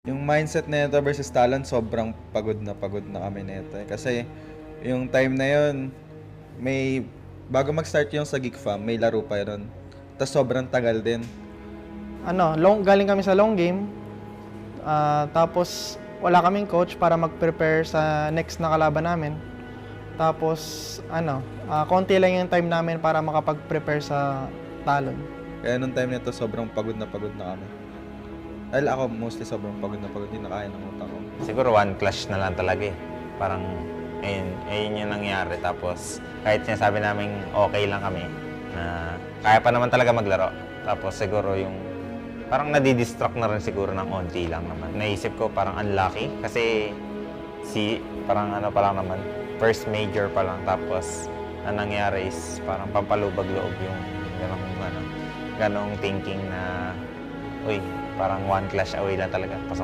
Yung mindset nito versus Talon, sobrang pagod na kami nito. Kasi yung time na yun, may bago mag-start yung sa Geek Fam, may laro pa yun. Tapos sobrang tagal din. Galing kami sa long game. Tapos wala kaming coach para mag-prepare sa next na kalaban namin. Tapos konti lang yung time namin para makapag-prepare sa Talon. Kaya nung time nito, sobrang pagod na kami. Dahil ako mostly sobrang pagod na pagod, hindi na kaya ng utak ko. Siguro one clash na lang talaga eh. Parang ayun yung nangyari. Tapos kahit sinasabi namin okay lang kami na kaya pa naman talaga maglaro. Tapos siguro yung parang nadidistract na rin siguro ng onti lang naman. Naisip ko parang unlucky kasi parang pa lang naman, first major pa lang. Tapos ang nangyari is parang pampalubag loob yung ganong thinking na uy, parang one clash away lang talaga. Pasok